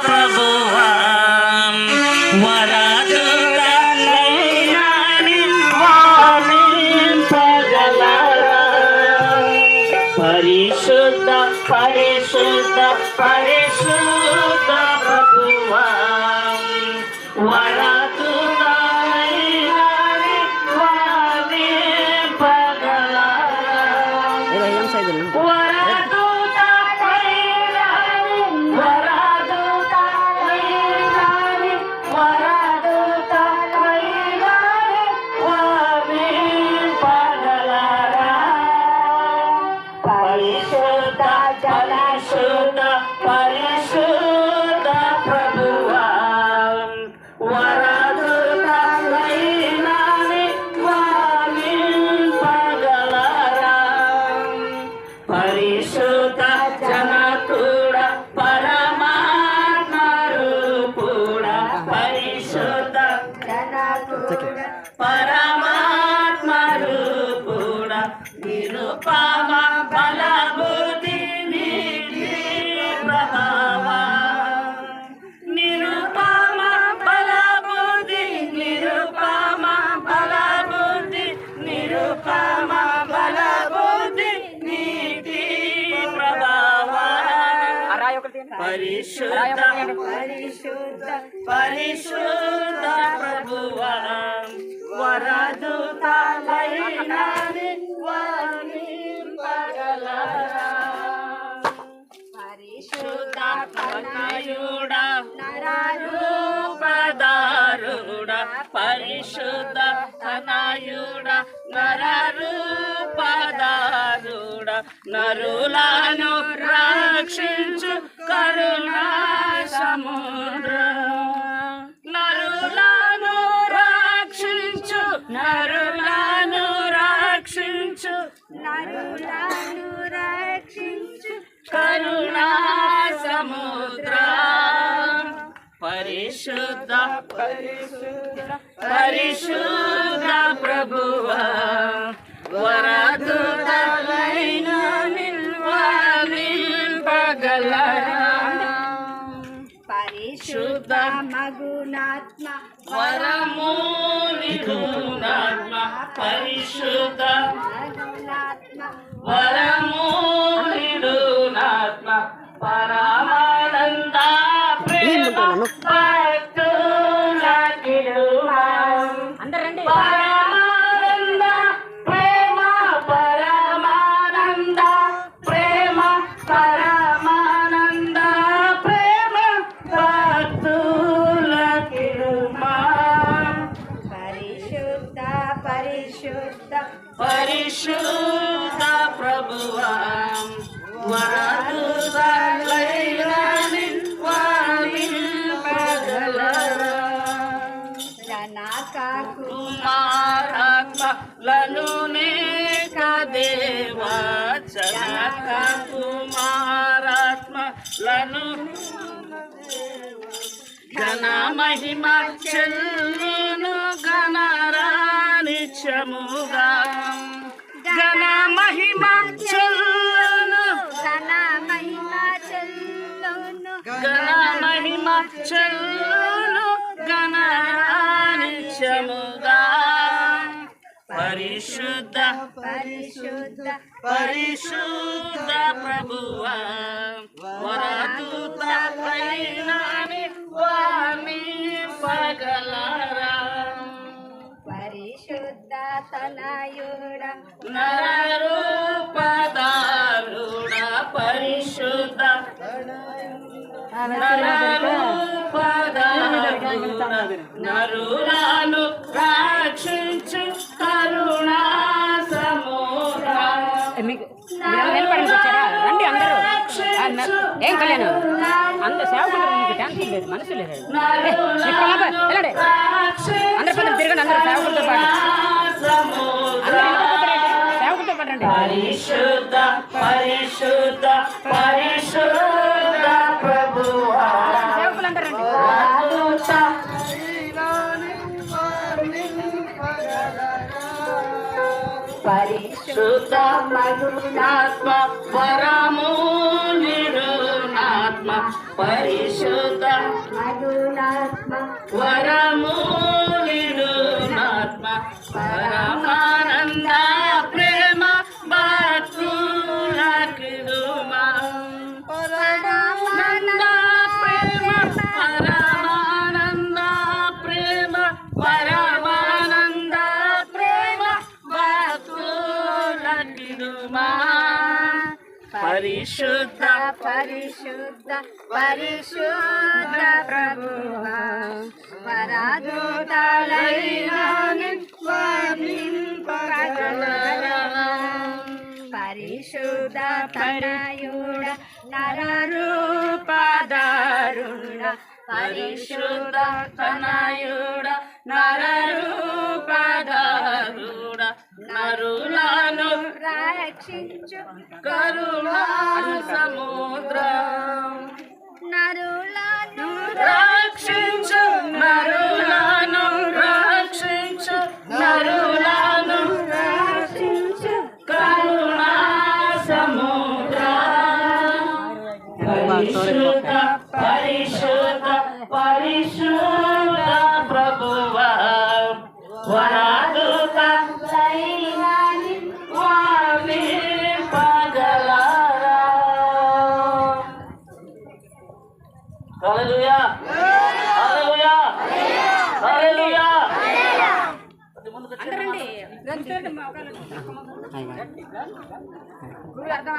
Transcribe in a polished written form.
ప్రభువా వరదులనైనా నివారింపగలరా పరిశుద్ధ పరిశుద్ధ పరిశుద్ధ ప్రభువా వరదులనైనా నివారింపగలరా పరిశుద్ధ పరిశుద్ధ ప్రభువా వరదులనైనా నివారింపగలరా పరిశుద్ధ జనకుడ పరమాత్మ రూపుడ పరిశుద్ధ జనకుడ పరమాత్మ రూపుడ నిరుపమ బలబుద్ధి నీతి ప్రభావ నిరుపమ బలబుద్ధి నిరుపమ బలబుద్ధి నిరుపమ బలబుద్ధి నీతి ప్రభావ పరిశుద్ధ పరిశుద్ధ పరిశుద్ధ ప్రభువా వరదులనైనా నివారింపగలరా పరిశుద్ధ తనయుడ నరరూపధారుడ పరిశుద్ధ తనయుడ నరరూపధారుడ నరులను రక్షించు కరుణా సముద్ర నరులను రక్షించు నరులను రక్షించు నరులను రక్షించు కరుణా సముద్ర పరిశుద్ధ పరిశుద్ధ పరిశుద్ధ ప్రభువా వరదులనైనా నివారింపగలరా పరిశుద్ధ మగునాత్మ వరమునిరునాత్మ పరిశుద్ధ మగునాత్మ వరమునిరునాత్మ పరమానంద ప్రేమ భక్తుల కిరుమా అందరండి పరమానంద ప్రేమ పరమానంద ప్రేమ పరమానంద ప్రేమ భక్తుల కిరుమా పరిశుద్ధ పరిశుద్ధ పరిశుద్ధ ప్రభువా వరదులనైనా నివారింపగలరా జనక కుమారాత్మలను నేక దేవా జనక కుమారాత్మలను ఘన మహిమ చెల్లును గణరానిత్యముగా ఘన మహిమ చెల్లును ఘన మహిమ చెల్లును ఘన మహిమ చెల్లును గణరానిత్యముగా పరిశుద్ధ పరిశుద్ధ పరిశుద్ధ ప్రభువా వరదులనైనా నివారింపగలరా పరిశుద్ధ తనయుడ నరరూపధారుడ పరిశుద్ధ నరరూపధారుడ నరులను రక్షించు కరుణా సముద్ర రండి అందరూ ఏం కళ్యాణం అంత సేవకుంటారు మీకు టెన్షన్ లేదు మనసు లేదు వెళ్ళండి అందరి పక్కన తిరగండి అందరూ సేవకులతో పాటు సేవకులతో పాటు రండి పరిశుద్ధ పరిశుద్ధ పరిశుద్ధ ప్రభువా సేవకులందరూ రండి పరిశుద్ధ మధునాత్మ వరము నిరునాత్మ పరిశుద్ధ వరములిడునాత్మ పరమానంద ప్రేమ భక్తులకిడుమా పరమానంద ప్రేమ పరమానంద ప్రేమ పరమానంద ప్రేమ భక్తులకిడుమా పరిశుద్ధ పరిశుద్ధ పరిశుద్ధ ప్రభువా వరదూతలైన నింపగలరా పరిశుద్ధ తనయుడ నరరూపధారుణ పరిశుద్ధ తనయుడ నరరూపధారుడ నరులను రక్షించు కరుణా సముద్రం నరులను రక్షించు నరులను రక్షించు నరులను రక్షించు కరుణా సముద్రం పరిశుద్ధ పరిశుద్ధ పరిశుద్ధ ప్రభువా వరదూత వామి పగలరా హల్లెలూయా హల్లెలూయా హల్లెలూయా అందరండి గురువు అర్థం